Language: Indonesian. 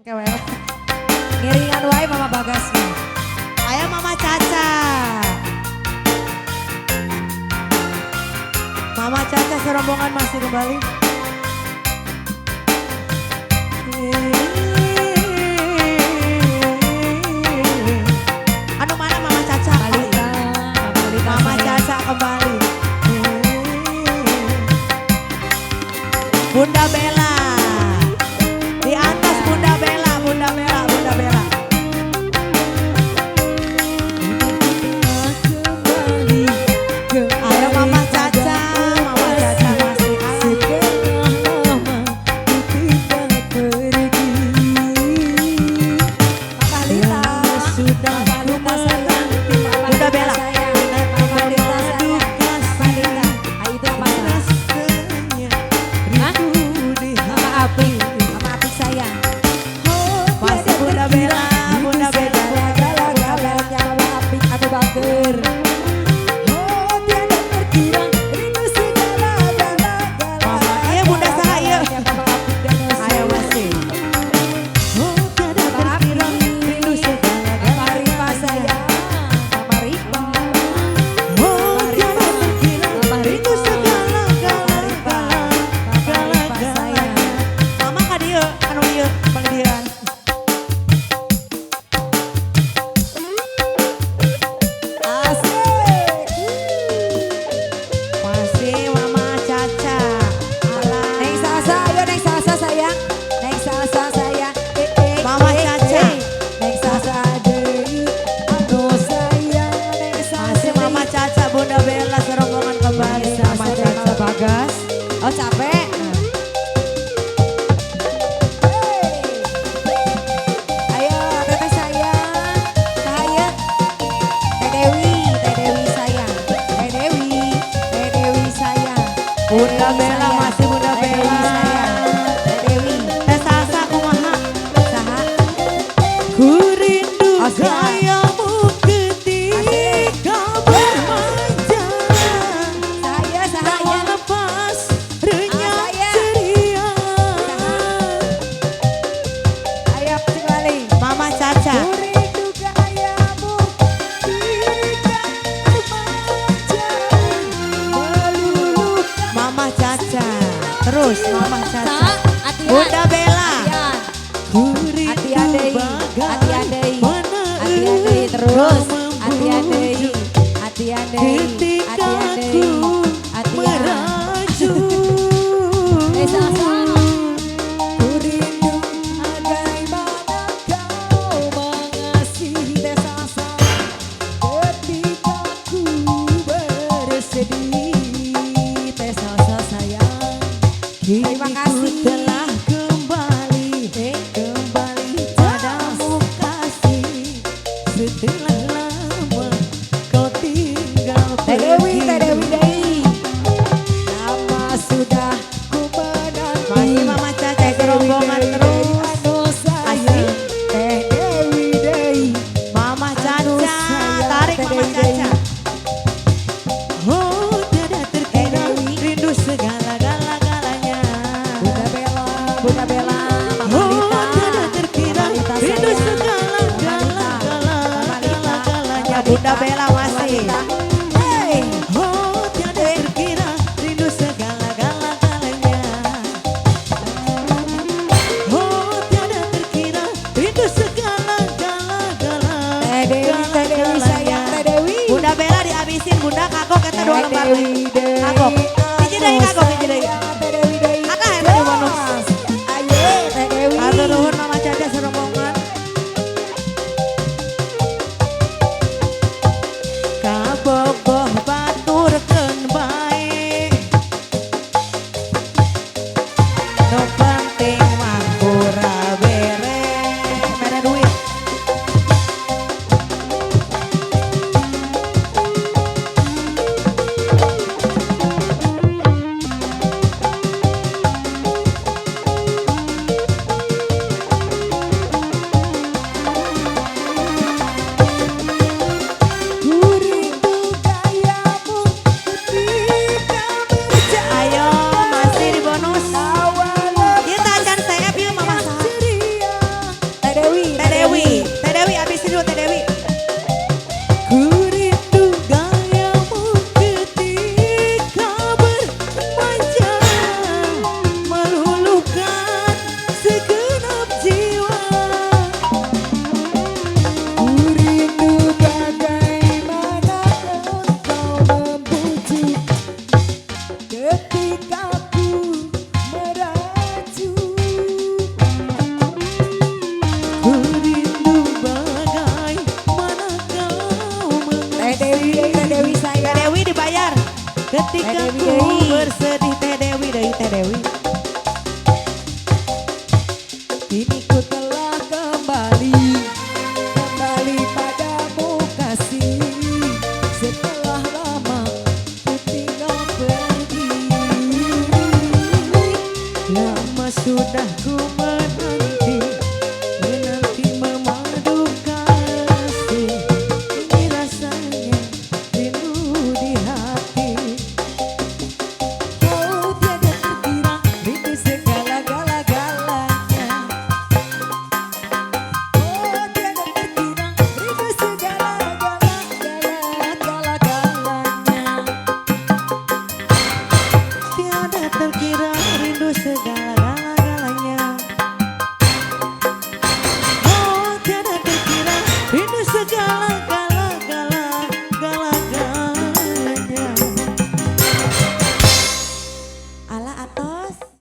Kewel. Ngiringan wae Mama Bagasnya. Ayo Mama Caca. Mama Caca serombongan masih kembali. Anu mana Mama Caca? Mama Caca kembali. Bunda Bella. Di atas Bunda Bella, Bunda Bella, Bunda Bella. Ayo Mama Caca, Mama Caca masih Mama Lita. sudah Mama Lita sayang. Bunda Bella. Mama Lita sayang. Mama Lita. Ah, itu apa salah? Hah? Mama Apik. Mama Apik sayang. Masih Bunda Bella, Bunda Bella. Gala-galanya Mama Apik atau bager. Mama, iya Bunda saha ieu? Mama Apik dan Ayo masih. Mama Apik. Mama Rifa sayang. Mama Rifa. Mama Rifa. Mama Rifa. Mama Rifa. Mama Rifa sayang. Mama ka dieu, anu ieu pangdiran. Masih Mama Caca. Alah. Neng Salsa, ayo Neng Salsa sayang. Neng Salsa sayang. Mama Caca. Neng Salsa deui. Aduh sayang Neng Salsa. Masih Mama Caca, Bunda Bella serombongan kembali. Mama Caca. Bagas. Oh capek. Ayo teteh sayang. Cahaya. Teh Dewi sayang. Teh Dewi sayang. Bunda Bella masih Bunda Bella. Teh Dewi. Teh Salsa kumaha? Saha? Ku rindu Asik. gayamu ketika bermanja. Cahaya. Tak lepas renyah Saya. ceria. Ayo kembali. Mama Caca. Rindu gayamu ketika bermanja. Meluluh. Mama Caca. Terus Mama Caca. Atian. Bunda Bella. Atian. Ku rindu Atian deui. bagai Atian deui. mana Atian deui terus. engkau Atian deui. membujuk Atian deui. ketika Atian ku deui. Atian. merajuk. Salsa. Ku rindu bagaimana kau mengasihi Teh Salsa ketika ku bersedih Teh Salsa sayang. Terima kasih. Ku telah kembali, kembali padamu kasih. Setelah lama kau tinggal Teh Dewi pergi. deui. Lama sudah ku menanti. Masih Mama Caca serombongan terus. Anu sayang. Teh Dewi deui. Mama Anu Caca, sayang, tarik Teh Mama Dewi Caca. deui. Oh tiada terkira Dewi. rindu segala-galanya. Bunda Bella, Mama Oh Lita. tiada terkira Mama Lita rindu sayang. segala-galanya. Bunda Bella masih. Hey. Oh tiada terkira rindu segala-galanya. Oh tiada terkira rindu segala-galanya. Teh Dewi sayang, Teh Dewi. Bunda Bella dihabisin, Bunda kagok kita 2 lembar lagi. Kagok. Hiji deui kagok, hiji deui. Teh Dewi deui. Akah eta di bonus. Ayo Teh Dewi. Atur nuhun Mama Caca serombongan. Kabogoh baturkeun bae. Nu penting mah pura bere. Mere duit. ku